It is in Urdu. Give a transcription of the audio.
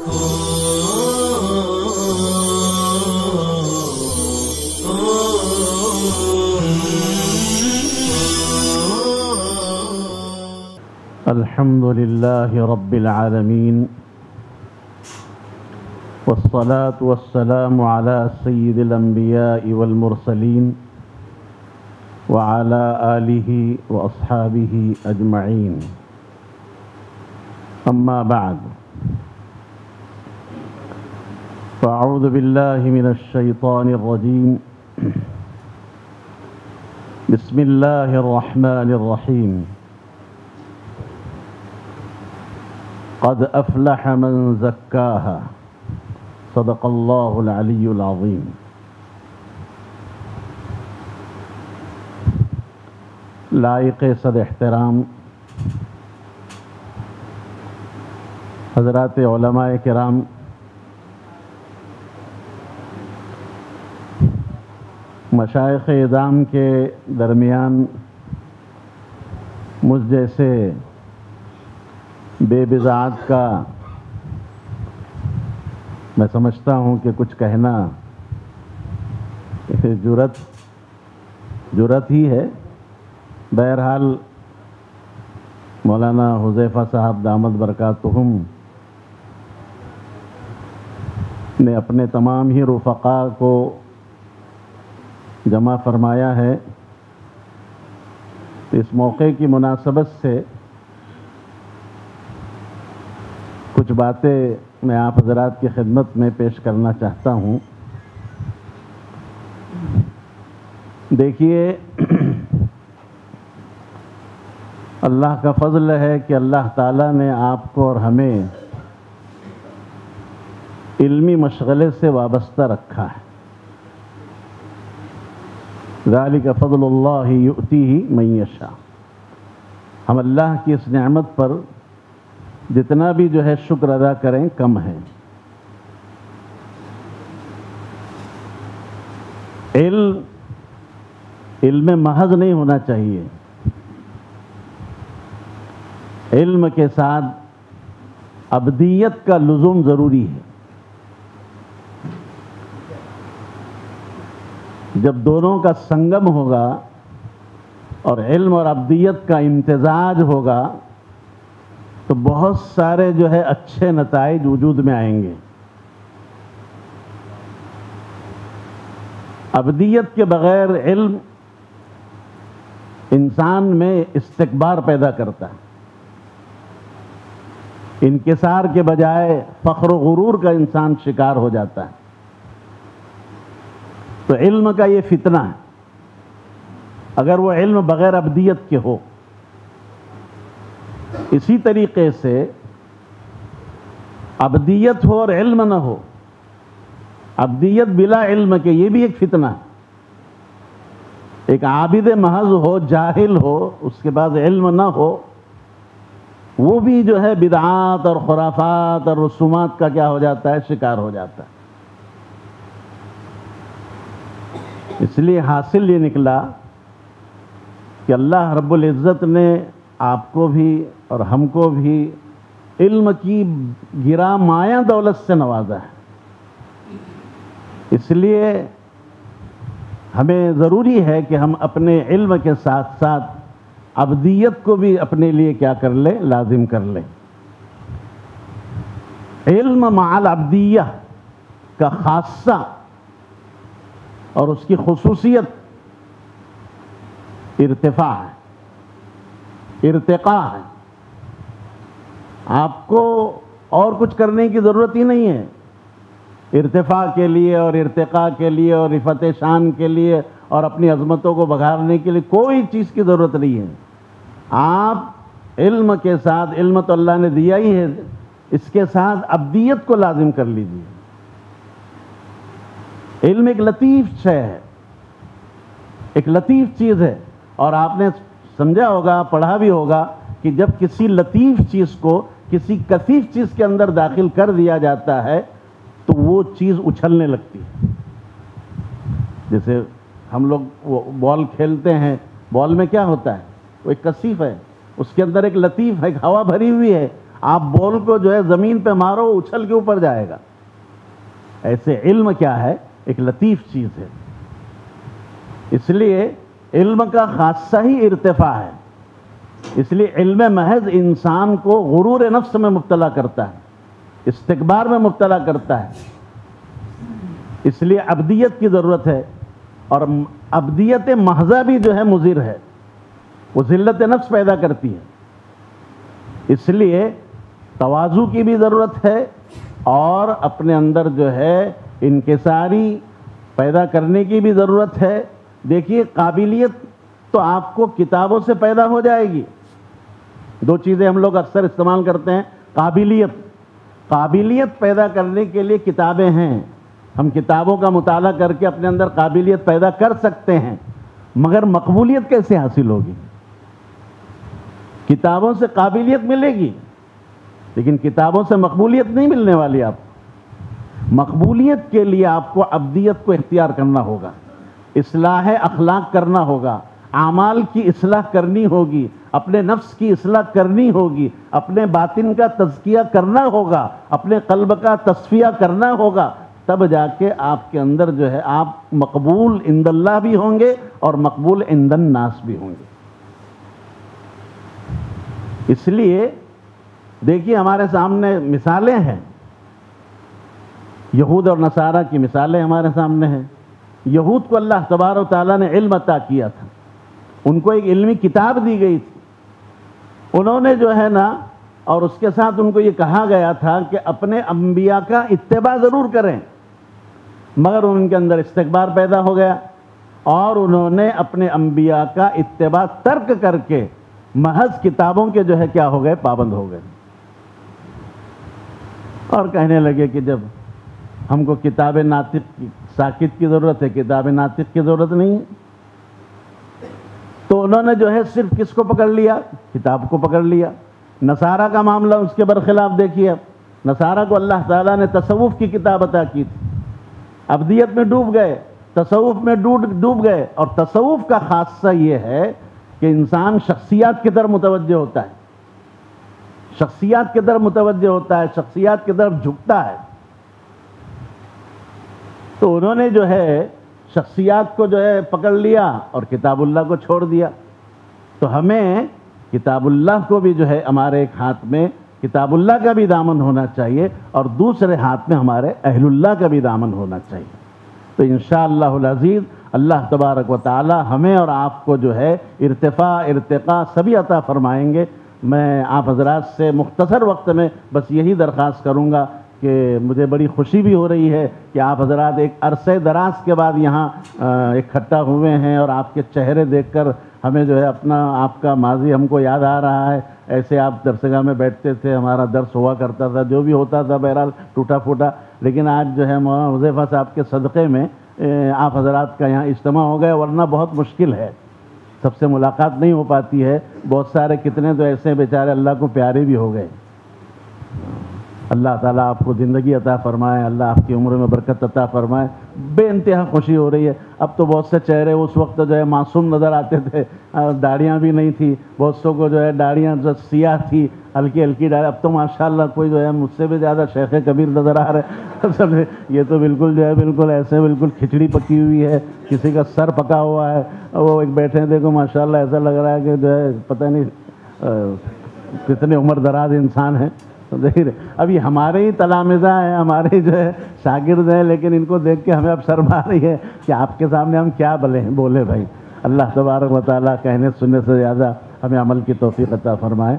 الحمد لله رب العالمين والصلاة والسلام على سيد الأنبياء والمرسلين وعلى آله وأصحابه أجمعين. أما بعد، فأعوذ بالله من الشيطان الرجيم. بسم الله الرحمن الرحيم. قد أفلح من زكاها. صدق الله العلي العظيم. لائق صد احترام حضرات علماء کرام، مشائخ اعظام کے درمیان مجھ جیسے بے بدعات کا میں سمجھتا ہوں کہ کچھ کہنا جرأت ہی ہے. بہرحال مولانا حذیفہ صاحب دامت برکاتہم نے اپنے تمام ہی رفقاء کو جمع فرمایا ہے. اس موقع کی مناسبت سے کچھ باتیں میں آپ حضرات کی خدمت میں پیش کرنا چاہتا ہوں. دیکھیے، اللہ کا فضل ہے کہ اللہ تعالیٰ نے آپ کو اور ہمیں علمی مشغلے سے وابستہ رکھا ہے. ذالک فضل اللہ یؤتیہ من یشاء. ہم اللہ کی اس نعمت پر جتنا بھی جو ہے شکر ادا کریں کم ہے. علم محض نہیں ہونا چاہیے. علم کے ساتھ ابدیت کا لزوم ضروری ہے. جب دونوں کا سنگم ہوگا اور علم اور ابدیت کا امتزاج ہوگا تو بہت سارے جو ہے اچھے نتائج وجود میں آئیں گے. ابدیت کے بغیر علم انسان میں استکبار پیدا کرتا ہے. انکسار کے بجائے فخر و غرور کا انسان شکار ہو جاتا ہے. تو علم کا یہ فتنہ ہے. اگر وہ علم بغیر ابدیت کے ہو، اسی طریقے سے ابدیت ہو اور علم نہ ہو، ابدیت بلا علم کے، یہ بھی ایک فتنہ ہے. ایک عابد محض ہو، جاہل ہو، اس کے بعد علم نہ ہو، وہ بھی جو ہے بدعات اور خرافات اور رسومات کا کیا ہو جاتا ہے، شکار ہو جاتا ہے. اس لیے حاصل یہ نکلا کہ اللہ رب العزت نے آپ کو بھی اور ہم کو بھی علم کی گراں مایہ دولت سے نوازا ہے. اس لیے ہمیں ضروری ہے کہ ہم اپنے علم کے ساتھ ساتھ ابدیت کو بھی اپنے لیے کیا کر لیں، لازم کر لیں. علم مع العبدیہ کا خاصہ اور اس کی خصوصیت ارتفاع ہے، ارتقاء ہے. آپ کو اور کچھ کرنے کی ضرورت ہی نہیں ہے. ارتفاع کے لیے اور ارتقاء کے لیے اور رفعت شان کے لیے اور اپنی عظمتوں کو بگھارنے کے لیے کوئی چیز کی ضرورت نہیں ہے. آپ علم کے ساتھ، علم تو اللہ نے دیا ہی ہے، اس کے ساتھ ابدیت کو لازم کر لیجیے. علم ایک لطیف شے ہے، ایک لطیف چیز ہے. اور آپ نے سمجھا ہوگا، پڑھا بھی ہوگا کہ جب کسی لطیف چیز کو کسی کثیف چیز کے اندر داخل کر دیا جاتا ہے تو وہ چیز اچھلنے لگتی ہے. جیسے ہم لوگ بال کھیلتے ہیں، بال میں کیا ہوتا ہے، وہ ایک کثیف ہے، اس کے اندر ایک لطیف ہے، ایک ہوا بھری ہوئی ہے. آپ بول کو جو ہے زمین پہ مارو اچھل کے اوپر جائے گا. ایسے علم کیا ہے؟ ایک لطیف چیز ہے. اس لیے علم کا خاصہ ہی ارتفاع ہے. اس لیے علم محض انسان کو غرور نفس میں مبتلا کرتا ہے، استکبار میں مبتلا کرتا ہے. اس لیے عبدیت کی ضرورت ہے، اور عبدیت محضہ بھی جو ہے مضر ہے، وہ ذلت نفس پیدا کرتی ہے. اس لیے تواضع کی بھی ضرورت ہے، اور اپنے اندر جو ہے انکساری پیدا کرنے کی بھی ضرورت ہے. دیکھیے قابلیت تو آپ کو کتابوں سے پیدا ہو جائے گی. دو چیزیں ہم لوگ اکثر استعمال کرتے ہیں. قابلیت پیدا کرنے کے لیے کتابیں ہیں، ہم کتابوں کا مطالعہ کر کے اپنے اندر قابلیت پیدا کر سکتے ہیں، مگر مقبولیت کیسے حاصل ہوگی؟ کتابوں سے قابلیت ملے گی لیکن کتابوں سے مقبولیت نہیں ملنے والی. آپ مقبولیت کے لیے آپ کو عبدیت کو اختیار کرنا ہوگا، اصلاح اخلاق کرنا ہوگا، اعمال کی اصلاح کرنی ہوگی، اپنے نفس کی اصلاح کرنی ہوگی، اپنے باطن کا تزکیہ کرنا ہوگا، اپنے قلب کا تصفیہ کرنا ہوگا. تب جا کے آپ کے اندر جو ہے آپ مقبول عند اللہ بھی ہوں گے اور مقبول عند الناس بھی ہوں گے. اس لیے دیکھیے ہمارے سامنے مثالیں ہیں، یہود اور نصارہ کی مثالیں ہمارے سامنے ہیں. یہود کو اللہ تبارک و تعالیٰ نے علم عطا کیا تھا، ان کو ایک علمی کتاب دی گئی تھی. انہوں نے جو ہے نا، اور اس کے ساتھ ان کو یہ کہا گیا تھا کہ اپنے انبیاء کا اتباع ضرور کریں، مگر ان کے اندر استکبار پیدا ہو گیا اور انہوں نے اپنے انبیاء کا اتباع ترک کر کے محض کتابوں کے جو ہے کیا ہو گئے؟ پابند ہو گئے. اور کہنے لگے کہ جب ہم کو کتاب ناطق ساکت کی ضرورت ہے، کتاب ناطق کی ضرورت نہیں ہے. تو انہوں نے جو ہے صرف کس کو پکڑ لیا؟ کتاب کو پکڑ لیا. نصارہ کا معاملہ اس کے برخلاف دیکھیے. اب نصارہ کو اللہ تعالیٰ نے تصوف کی کتاب عطا کی تھی، عبدیت میں ڈوب گئے، تصوف میں ڈوب گئے. اور تصوف کا خاصہ یہ ہے کہ انسان شخصیات کی طرف متوجہ ہوتا ہے، شخصیات کی طرف متوجہ ہوتا ہے، شخصیات کی طرف جھکتا ہے. تو انہوں نے جو ہے شخصیات کو جو ہے پکڑ لیا اور کتاب اللہ کو چھوڑ دیا. تو ہمیں کتاب اللہ کو بھی جو ہے ہمارے ایک ہاتھ میں کتاب اللہ کا بھی دامن ہونا چاہیے اور دوسرے ہاتھ میں ہمارے اہل اللہ کا بھی دامن ہونا چاہیے. تو انشاءاللہ العزیز اللہ تبارک و تعالی ہمیں اور آپ کو جو ہے ارتقاء سبھی عطا فرمائیں گے. میں آپ حضرات سے مختصر وقت میں بس یہی درخواست کروں گا کہ مجھے بڑی خوشی بھی ہو رہی ہے کہ آپ حضرات ایک عرصے دراز کے بعد یہاں اکٹھا ہوئے ہیں، اور آپ کے چہرے دیکھ کر ہمیں جو ہے اپنا آپ کا ماضی ہم کو یاد آ رہا ہے. ایسے آپ درسگاہ میں بیٹھتے تھے، ہمارا درس ہوا کرتا تھا، جو بھی ہوتا تھا بہرحال ٹوٹا پھوٹا، لیکن آج جو ہے مولانا حذیفہ صاحب کے صدقے میں آپ حضرات کا یہاں اجتماع ہو گیا. ورنہ بہت مشکل ہے، سب سے ملاقات نہیں ہو پاتی ہے. بہت سارے کتنے تو ایسے بیچارے اللہ کو پیارے بھی ہو گئے. اللہ تعالیٰ آپ کو زندگی عطا فرمائے، اللہ آپ کی عمر میں برکت عطا فرمائے. بے انتہا خوشی ہو رہی ہے. اب تو بہت سے چہرے اس وقت جو ہے معصوم نظر آتے تھے، داڑیاں بھی نہیں تھی، بہت سو کو جو ہے داڑیاں جو سیاہ تھی، ہلکی ہلکی داڑھی. اب تو ماشاءاللہ کوئی جو ہے مجھ سے بھی زیادہ شیخ کبیر نظر آ رہے. یہ تو بالکل جو ہے بالکل ایسے بالکل کھچڑی پکی ہوئی ہے، کسی کا سر پکا ہوا ہے. وہ ایک بیٹھے ہیں دیکھو ماشاءاللہ ایسا لگ رہا ہے کہ جو ہے پتہ نہیں کتنے عمر دراز انسان ہیں. دیکھ رہے اب یہ ہمارے ہی تلامذہ ہیں، ہمارے جو ہے شاگرد ہیں، لیکن ان کو دیکھ کے ہمیں اب شرم آ رہی ہے کہ آپ کے سامنے ہم کیا بولے بھائی. اللہ تبارک و تعالیٰ کہنے سننے سے زیادہ ہمیں عمل کی توفیق عطا فرمائے.